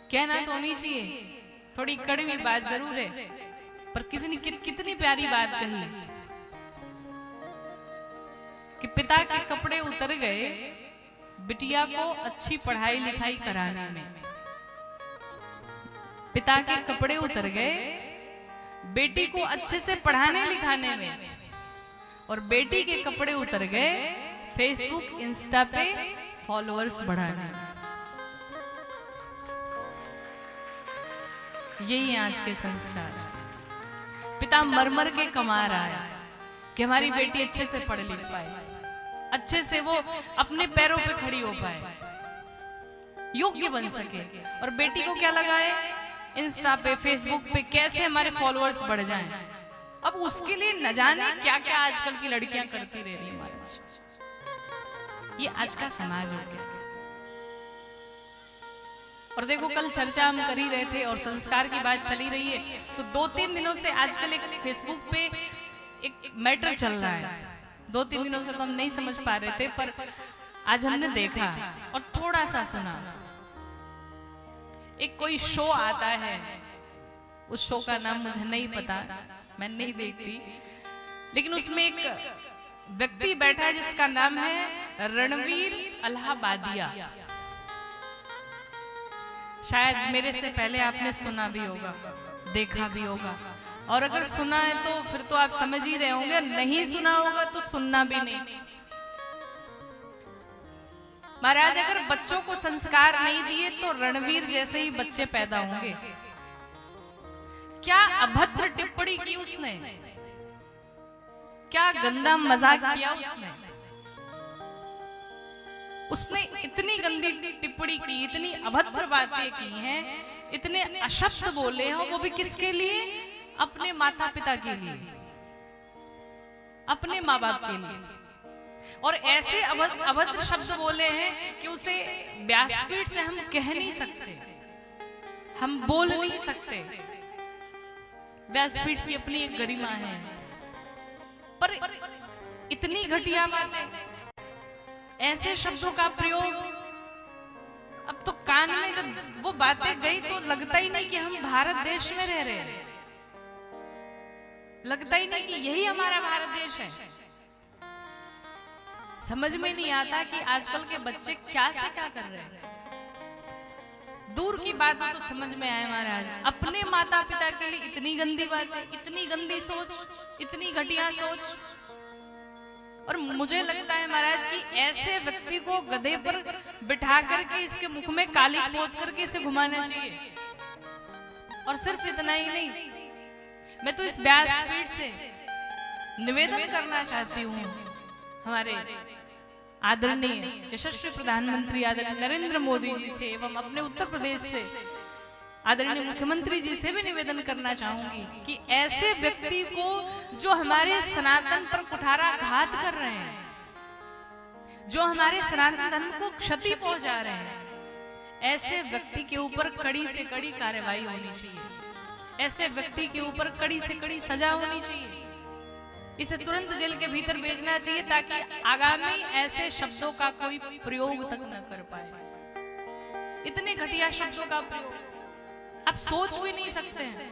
कहना तो नहीं चाहिए, थोड़ी कड़वी बात जरूर है, पर किसी ने कितनी प्यारी बात कही कि पिता के कपड़े उतर गए बिटिया को अच्छी पढ़ाई लिखाई कराने में। पिता के कपड़े उतर गए बेटी को अच्छे से पढ़ाने लिखाने में, और बेटी के कपड़े उतर गए फेसबुक इंस्टा पे फॉलोअर्स बढ़ाने में। यही है आज के संस्कार। पिता मर के कमा रहा है कि हमारी बेटी अच्छे से पढ़ लिख पाए, अच्छे से वो अपने पैरों पे खड़ी हो पाए, योग्य बन सके। और बेटी को क्या लगा है, इंस्टा पे फेसबुक पे कैसे हमारे फॉलोअर्स बढ़ जाएं। अब उसके लिए न जाने क्या क्या आजकल की लड़कियां करती रह रही महाराज। ये आज का समाज हो गया। और देखो कल चर्चा हम कर ही रहे थे और संस्कार की बात चली रही है, तो 2-3 दिनों से आजकल एक फेसबुक पे एक मैटर चल रहा है। 2-3 दिनों से तो हम नहीं समझ पा रहे थे, पर आज हमने देखा और थोड़ा सा सुना। एक कोई शो आता है, उस शो का नाम मुझे नहीं पता, मैं नहीं देखती, लेकिन उसमें एक व्यक्ति बैठा है जिसका नाम है रणवीर अलाहाबादिया। शायद मेरे से पहले आपने सुना भी होगा, देखा भी होगा, और अगर सुना है तो फिर तो आप समझ ही रहे होंगे, नहीं सुना होगा तो सुनना भी नहीं। महाराज अगर बच्चों को संस्कार नहीं दिए तो रणवीर जैसे ही बच्चे पैदा होंगे। क्या अभद्र टिप्पणी की उसने, क्या गंदा मजाक किया उसने इतनी गंदी टिप्पणी की, इतनी अभद्र बातें की हैं, इतने अशब्द बोले हैं, वो भी किसके लिए, अपने माता पिता के लिए, अपने माँ बाप के लिए। और ऐसे अभद्र शब्द बोले हैं कि उसे व्यासपीठ से हम कह नहीं सकते, हम बोल नहीं सकते। व्यासपीठ की अपनी एक गरिमा है, पर इतनी घटिया बातें, ऐसे शब्दों का प्रयोग। अब तो कान में जब वो बातें गई तो लगता ही नहीं कि हम भारत देश में रह रहे हैं, लगता ही नहीं कि यही हमारा भारत देश है। समझ में नहीं आता कि आजकल के बच्चे क्या से क्या कर रहे हैं। दूर की बात हो तो समझ में आए महाराज, अपने माता पिता के लिए इतनी गंदी बातें, इतनी गंदी सोच, इतनी घटिया सोच। और मुझे लगता है महाराज कि ऐसे व्यक्ति को गधे पर बिठा करके इसके मुख में काली पोत करके इसे घुमाना चाहिए। और सिर्फ इतना ही नहीं, मैं तो इस व्यासपीठ से निवेदन करना चाहती हूँ हमारे आदरणीय यशस्वी प्रधानमंत्री आदरणीय नरेंद्र मोदी जी से, एवं अपने उत्तर प्रदेश से आदरणीय मुख्यमंत्री जी से भी निवेदन करना चाहूंगी कि ऐसे व्यक्ति को जो हमारे सनातन पर कुठारा घात कर रहे हैं, जो हमारे सनातन धर्म को क्षति पहुंचा रहे हैं, ऐसे व्यक्ति के ऊपर कड़ी से कड़ी कार्रवाई होनी चाहिए। ऐसे व्यक्ति के ऊपर कड़ी से कड़ी सजा होनी चाहिए। इसे तुरंत जेल के भीतर भेजना चाहिए ताकि आगामी ऐसे शब्दों का कोई प्रयोग तक न कर पाए। इतने घटिया शब्दों का प्रयोग आप सोच भी नहीं सकते हैं।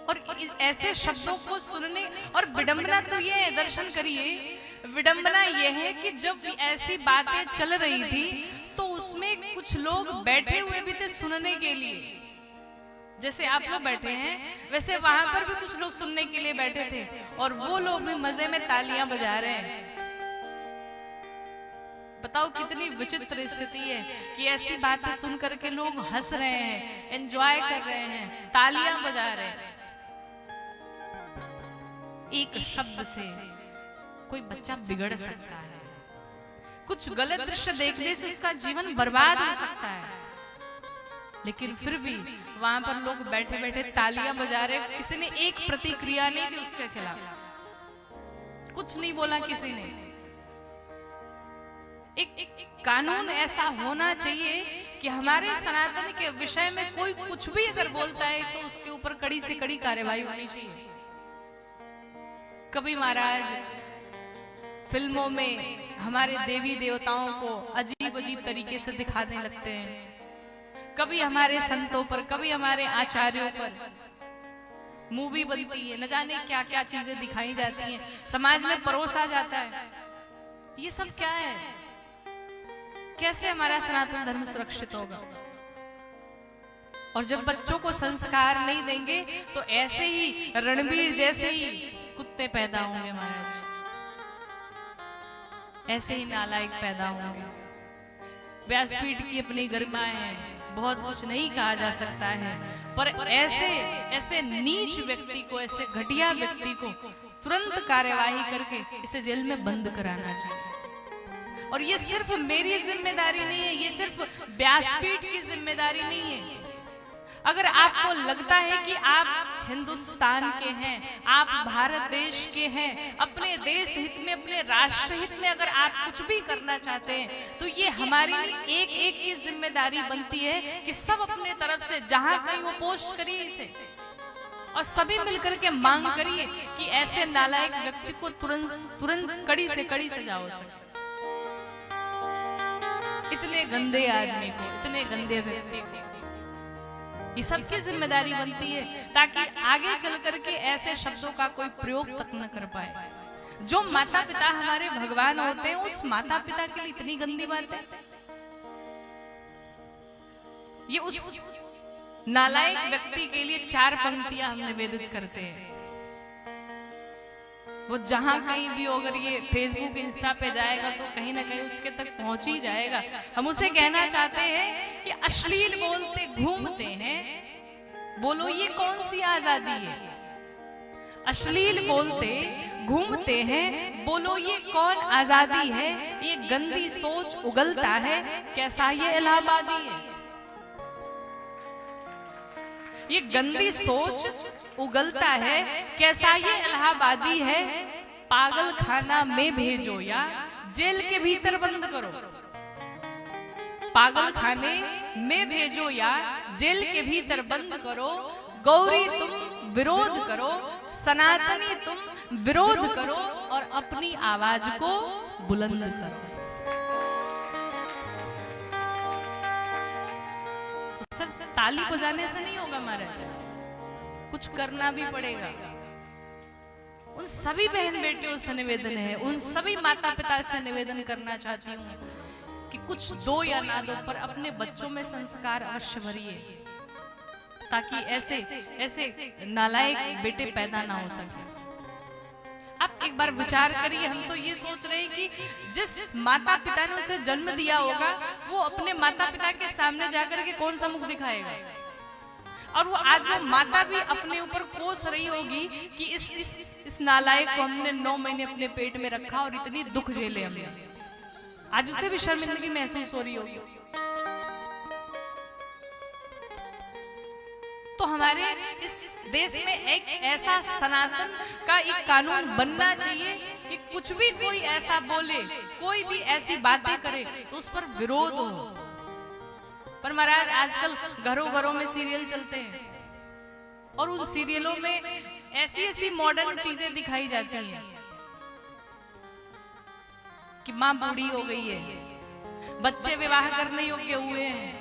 और ऐसे शब्दों को सुनने, और विडंबना तो ये है, दर्शन करिए, विडंबना ये है कि जब ऐसी बातें चल रही थी तो उसमें कुछ लोग बैठे हुए भी थे सुनने के लिए। जैसे आप लोग बैठे हैं वैसे वहां पर भी कुछ लोग सुनने के लिए बैठे थे, और वो लोग भी मजे में तालियां बजा रहे हैं। बताओ कितनी विचित्र स्थिति है कि ऐसी बातें सुन करके लोग हंस रहे हैं, एंजॉय कर रहे हैं, तालियां बजा रहे हैं। एक शब्द से कोई बच्चा बिगड़ सकता है, कुछ गलत दृश्य देखने से उसका जीवन बर्बाद हो सकता है, लेकिन फिर भी वहां पर लोग बैठे बैठे तालियां बजा रहे। किसी ने एक प्रतिक्रिया नहीं दी उसके खिलाफ, कुछ नहीं बोला किसी ने। एक कानून ऐसा होना चाहिए कि हमारे सनातन के विषय में कोई कुछ भी अगर बोलता है तो उसके ऊपर कड़ी से कड़ी कार्रवाई होनी चाहिए। कभी महाराज फिल्मों में हमारे देवी देवताओं को अजीब अजीब तरीके से दिखाने लगते हैं, कभी हमारे संतों पर, कभी हमारे आचार्यों पर मूवी बनती है, न जाने क्या क्या चीजें दिखाई जाती हैं, समाज में परोसा जाता है। ये सब क्या है? कैसे हमारा सनातन धर्म सुरक्षित होगा? और जब बच्चों को संस्कार नहीं देंगे तो ऐसे ही रणबीर जैसे ही कुत्ते पैदा होंगे महाराज, ऐसे ही नालायक पैदा होंगे। व्यासपीठ की अपनी गरिमाएं हैं, बहुत कुछ नहीं कहा जा सकता है, पर ऐसे नीच व्यक्ति को, ऐसे घटिया व्यक्ति को तुरंत कार्यवाही करके इसे जेल में बंद कराना चाहिए। और ये सिर्फ मेरी जिम्मेदारी नहीं है, ये सिर्फ व्यासपीठ की जिम्मेदारी नहीं है। अगर आपको लगता है कि आप हिंदुस्तान के हैं, आप भारत देश के हैं, अपने देश हित में, अपने राष्ट्र हित में अगर आप कुछ भी करना चाहते हैं, तो ये हमारी एक एक की जिम्मेदारी बनती है कि सब अपने तरफ से जहां कहीं वो पोस्ट करिए इसे, और सभी मिलकर के मांग करिए कि ऐसे नालायक व्यक्ति को तुरंत कड़ी से कड़ी सजा हो सके। इतने गंदे आदमी को, इतने गंदे व्यक्ति को, ये सबकी जिम्मेदारी बनती है ताकि आगे चल करके ऐसे शब्दों का कोई प्रयोग तक न कर पाए। जो माता पिता हमारे भगवान होते हैं, उस माता पिता के लिए इतनी गंदी बात है। ये उस नालायक व्यक्ति के लिए 4 पंक्तियां हम निवेदित करते हैं। वो जहां कहीं भी, अगर ये फेसबुक इंस्टा पे जाएगा तो कहीं ना कहीं उसके तक पहुंच ही जाएगा। हम उसे कहना चाहते हैं कि अश्लील बोलते घूमते हैं, बोलो ये कौन सी आजादी है? अश्लील बोलते घूमते हैं, बोलो ये कौन आजादी है? ये गंदी सोच उगलता है, कैसा ये इलाहाबादी है? ये गंदी सोच उगलता है, कैसा ये इलाहाबादी है? पागल खाना में भेजो या जेल के भीतर बंद करो। पागल खाने में भेजो या जेल के भीतर बंद करो। गौरी तुम विरोध करो, सनातनी तुम विरोध करो, और अपनी आवाज को बुलंद करो। सिर्फ ताली बजाने से नहीं होगा महाराज, कुछ करना भी पड़ेगा। उन सभी बहन बेटियों से निवेदन है, उन सभी माता पिता से निवेदन करना चाहती हूँ कि कुछ दो या ना दो, पर अपने बच्चों में संस्कार अवश्य भरिए, ताकि ऐसे नालायक बेटे पैदा ना हो सके। आप एक बार विचार करिए, हम तो ये सोच रहे हैं कि जिस माता पिता ने उसे जन्म दिया होगा, वो अपने माता पिता के सामने जाकर के कौन सा मुख दिखाएगा, और वो आज वो माता भी अपने ऊपर कोस रही होगी कि इस नालायक को हमने 9 महीने अपने पेट में रखा और इतनी दुख झेले हमने। आज उसे भी शर्मिंदगी महसूस हो रही होगी। तो हमारे इस देश में एक ऐसा सनातन का एक कानून बनना चाहिए कि कुछ भी कोई ऐसा बोले, कोई भी ऐसी बातें करे तो उस पर विरोध हो। पर महाराज आजकल घरों घरों में सीरियल चलते हैं, और उन सीरियलों में ऐसी ऐसी मॉडर्न चीजें दिखाई जाती हैं कि माँ बूढ़ी हो गई है, बच्चे विवाह करने योग्य हुए हैं,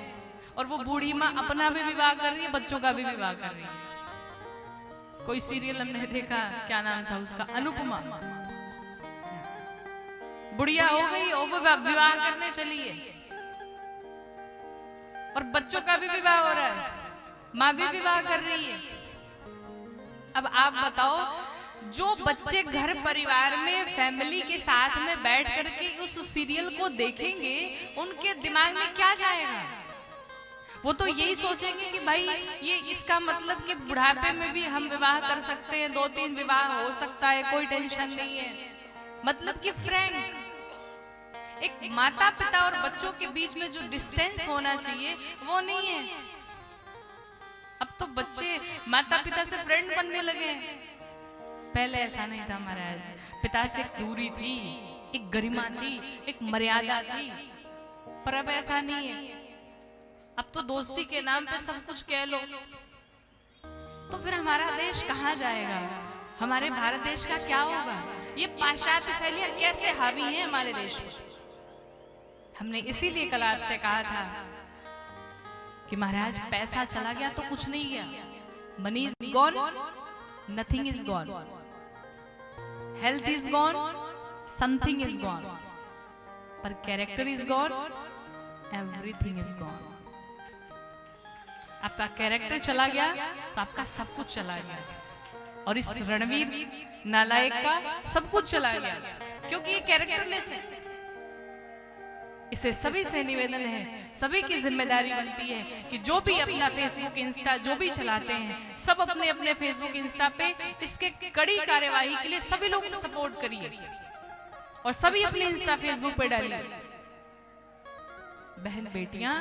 और वो बूढ़ी माँ अपना भी विवाह कर रही है, बच्चों का भी विवाह कर रही है। कोई सीरियल हमने देखा, क्या नाम था उसका, अनुपमा। बुढ़िया हो गई और वो विवाह करने चली है, और बच्चों का भी विवाह हो रहा है, माँ भी विवाह कर रही है। अब आप बताओ, जो बच्चे घर परिवार में फैमिली के साथ में बैठ करके उस सीरियल को देखेंगे, उनके दिमाग में क्या जाएगा? वो तो यही सोचेंगे कि भाई ये इसका मतलब कि बुढ़ापे में भी हम विवाह कर सकते हैं, 2-3 विवाह हो सकता है, कोई टेंशन नहीं है। मतलब कि फ्रैंक एक माता पिता और बच्चों के बीच में जो डिस्टेंस होना चाहिए वो नहीं है। अब तो बच्चे माता पिता से फ्रेंड बनने लगे। पहले ऐसा नहीं था महाराज, पिता से एक दूरी थी, एक गरिमा थी, एक मर्यादा थी, पर अब ऐसा नहीं है। अब तो दोस्ती के नाम पे सब कुछ कह लो, तो फिर हमारा देश कहाँ जाएगा? हमारे भारत देश का क्या होगा? ये पाश्चात्य शैलियां कैसे हावी हैं हमारे देश में? हमने इसीलिए कल आपसे कहा था कि महाराज पैसा चला गया तो कुछ नहीं गया, money is gone, nothing is gone, health is gone, something is gone, पर character is gone, everything is gone. आपका कैरेक्टर चला गया तो आपका सब कुछ चला गया, और इस रणवीर नालायक का सब कुछ चला गया, क्योंकि ये कैरेक्टरलेस है। इसे सभी से निवेदन है, सभी की जिम्मेदारी बनती है कि जो भी अपना फेसबुक इंस्टा जो भी चलाते हैं, सब अपने अपने फेसबुक इंस्टा पे इसके कड़ी कार्यवाही के लिए सभी लोग सपोर्ट करिए, और सभी अपने इंस्टा फेसबुक पे डालिए। बहन बेटियां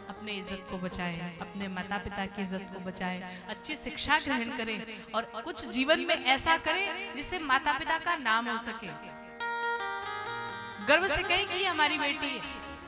अपने इज्जत को बचाएं, अपने माता पिता की इज्जत को बचाएं, अच्छी शिक्षा ग्रहण करें, और कुछ जीवन में ऐसा करें जिससे माता पिता का नाम हो सके, गर्व से कहें कि ये हमारी बेटी है।